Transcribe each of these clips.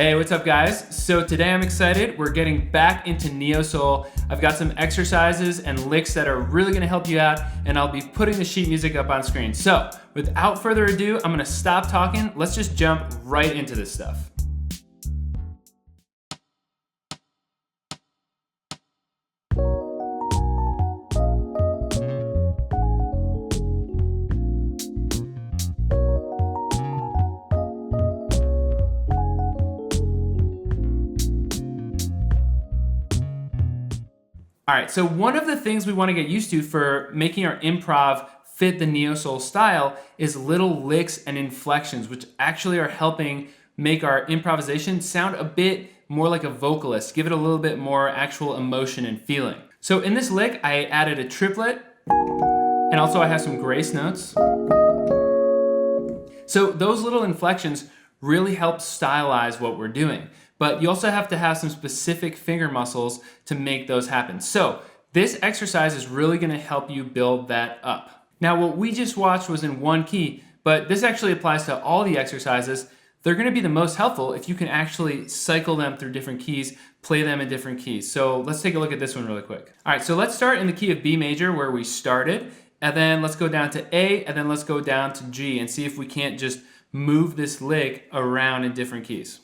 Hey, what's up guys? So today I'm excited. We're getting back into Neo Soul. I've got some exercises and licks that are really gonna help you out, and I'll be putting the sheet music up on screen. So without further ado, I'm gonna stop talking. Let's just jump right into this stuff. All right, so one of the things we want to get used to for making our improv fit the Neo Soul style is little licks and inflections, which actually are helping make our improvisation sound a bit more like a vocalist, give it a little bit more actual emotion and feeling. So in this lick, I added a triplet, and also I have some grace notes. So those little inflections really help stylize what we're doing. But you also have to have some specific finger muscles to make those happen. So this exercise is really gonna help you build that up. Now what we just watched was in one key, but this actually applies to all the exercises. They're gonna be the most helpful if you can actually cycle them through different keys, play them in different keys. So let's take a look at this one really quick. All right, so let's start in the key of B major where we started, and then let's go down to A, and then let's go down to G and see if we can't just move this lick around in different keys.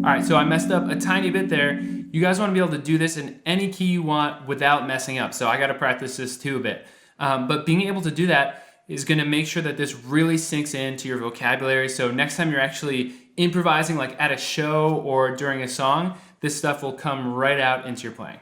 All right, so I messed up a tiny bit there. You guys want to be able to do this in any key you want without messing up. So I got to practice this too a bit. But being able to do that is going to make sure that this really sinks into your vocabulary. So next time you're actually improvising like at a show or during a song, this stuff will come right out into your playing.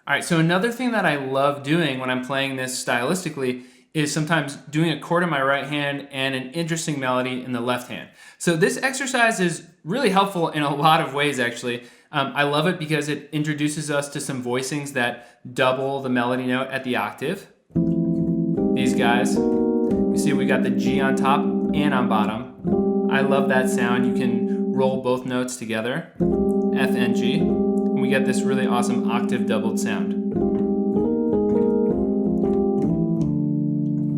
All right, so another thing that I love doing when I'm playing this stylistically is sometimes doing a chord in my right hand and an interesting melody in the left hand. So this exercise is really helpful in a lot of ways, actually. I love it because it introduces us to some voicings that double the melody note at the octave. These guys, you see we got the G on top and on bottom. I love that sound. You can roll both notes together, F and G. We get this really awesome octave doubled sound.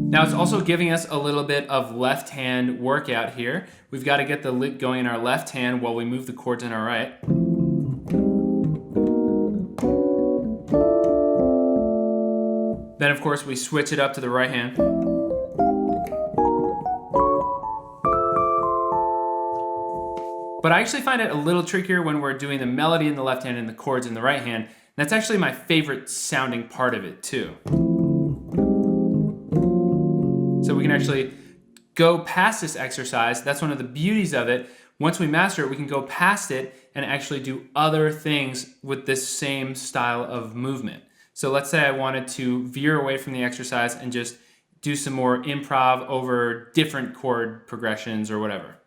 Now it's also giving us a little bit of left hand workout here. We've got to get the lick going in our left hand while we move the chords in our right. Then of course we switch it up to the right hand. But I actually find it a little trickier when we're doing the melody in the left hand and the chords in the right hand. That's actually my favorite sounding part of it too. So we can actually go past this exercise. That's one of the beauties of it. Once we master it, we can go past it and actually do other things with this same style of movement. So let's say I wanted to veer away from the exercise and just do some more improv over different chord progressions or whatever.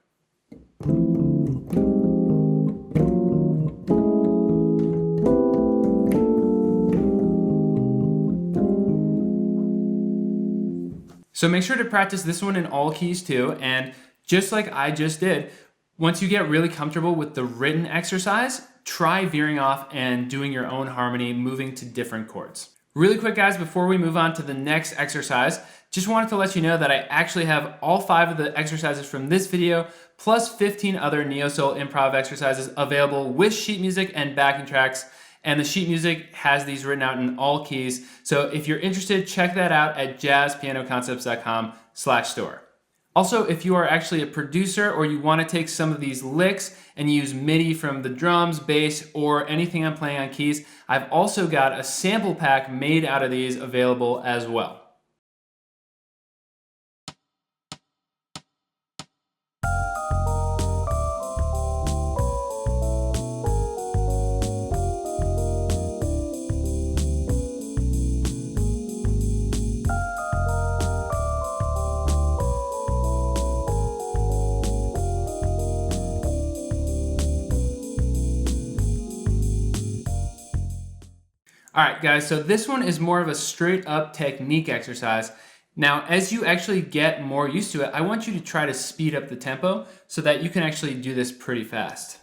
So make sure to practice this one in all keys too, and just like I just did, once you get really comfortable with the written exercise, try veering off and doing your own harmony, moving to different chords. Really quick guys, before we move on to the next exercise, just wanted to let you know that I actually have all 5 of the exercises from this video, plus 15 other Neo Soul improv exercises available with sheet music and backing tracks. And the sheet music has these written out in all keys. So if you're interested, check that out at jazzpianoconcepts.com/store. Also, if you are actually a producer or you want to take some of these licks and use MIDI from the drums, bass, or anything I'm playing on keys, I've also got a sample pack made out of these available as well. All right, guys, so this one is more of a straight up technique exercise. Now, as you actually get more used to it, I want you to try to speed up the tempo so that you can actually do this pretty fast.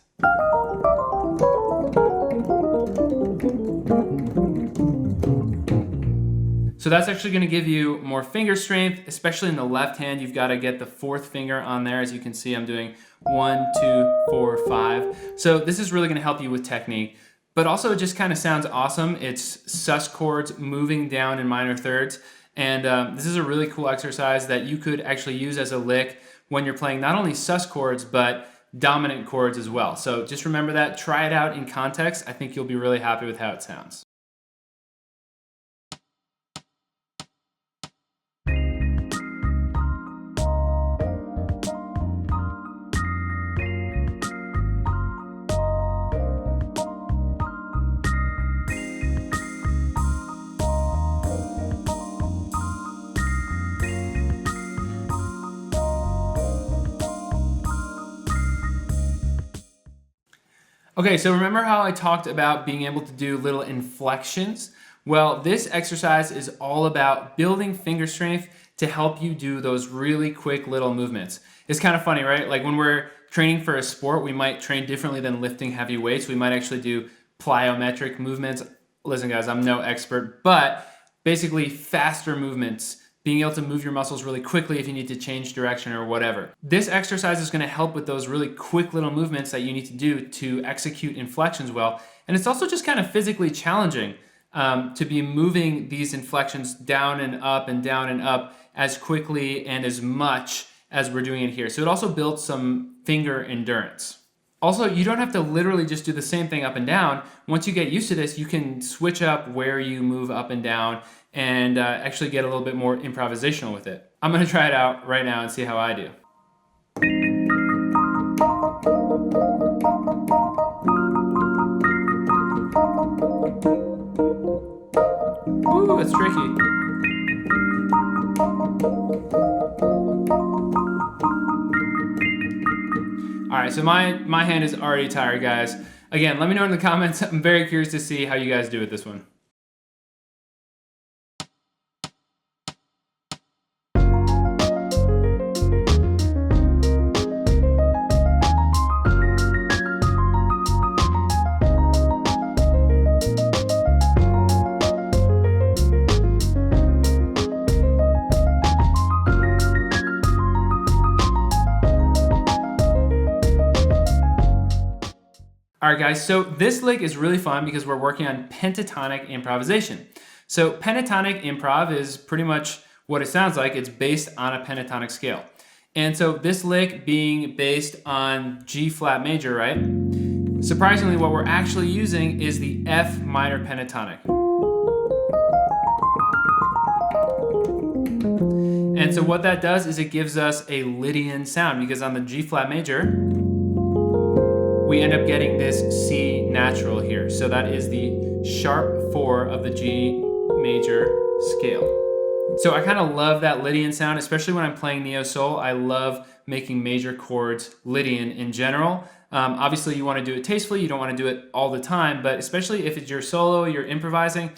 So that's actually going to give you more finger strength, especially in the left hand. You've got to get the fourth finger on there. As you can see, I'm doing 1, 2, 4, 5. So this is really going to help you with technique. But also it just kind of sounds awesome. It's sus chords moving down in minor thirds. And this is a really cool exercise that you could actually use as a lick when you're playing not only sus chords, but dominant chords as well. So just remember that, try it out in context. I think you'll be really happy with how it sounds. Okay, so remember how I talked about being able to do little inflections? Well, this exercise is all about building finger strength to help you do those really quick little movements. It's kind of funny, right? Like when we're training for a sport, we might train differently than lifting heavy weights. We might actually do plyometric movements. Listen, guys, I'm no expert, but basically faster movements, being able to move your muscles really quickly if you need to change direction or whatever. This exercise is gonna help with those really quick little movements that you need to do to execute inflections well. And it's also just kind of physically challenging to be moving these inflections down and up as quickly and as much as we're doing it here. So it also builds some finger endurance. Also, you don't have to literally just do the same thing up and down. Once you get used to this, you can switch up where you move up and down and actually get a little bit more improvisational with it. I'm gonna try it out right now and see how I do. Ooh, it's tricky. All right, so my hand is already tired, guys. Again, let me know in the comments. I'm very curious to see how you guys do with this one. All right, guys, so this lick is really fun because we're working on pentatonic improvisation. So pentatonic improv is pretty much what it sounds like. It's based on a pentatonic scale. And so this lick being based on G flat major, right? Surprisingly, what we're actually using is the F minor pentatonic. And so what that does is it gives us a Lydian sound because on the G flat major, we end up getting this C natural here. So that is the sharp 4 of the G major scale. So I kind of love that Lydian sound, especially when I'm playing neo soul. I love making major chords Lydian in general. Obviously you want to do it tastefully. You don't want to do it all the time, but especially if it's your solo, you're improvising,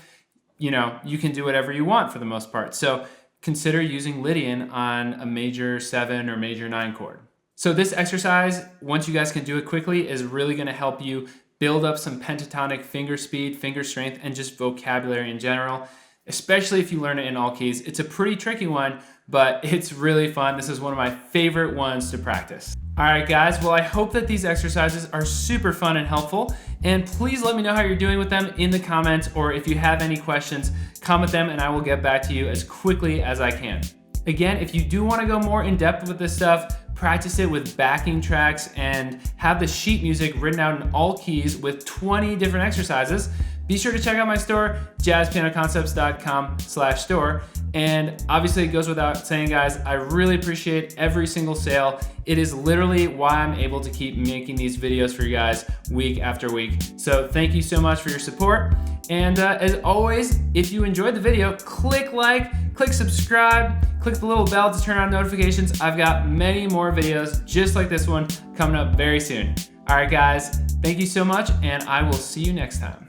you know, you can do whatever you want for the most part. So consider using Lydian on a major 7 or major 9 chord. So this exercise, once you guys can do it quickly, is really going to help you build up some pentatonic finger speed, finger strength, and just vocabulary in general, especially if you learn it in all keys. It's a pretty tricky one, but it's really fun. This is one of my favorite ones to practice. All right, guys, well, I hope that these exercises are super fun and helpful, and please let me know how you're doing with them in the comments, or if you have any questions, comment them and I will get back to you as quickly as I can. Again, if you do want to go more in depth with this stuff, practice it with backing tracks and have the sheet music written out in all keys with 20 different exercises. Be sure to check out my store, jazzpianoconcepts.com/store. And obviously it goes without saying, guys, I really appreciate every single sale. It is literally why I'm able to keep making these videos for you guys week after week. So thank you so much for your support. And as always, if you enjoyed the video, click like, click subscribe, click the little bell to turn on notifications. I've got many more videos just like this one coming up very soon. All right, guys, thank you so much, and I will see you next time.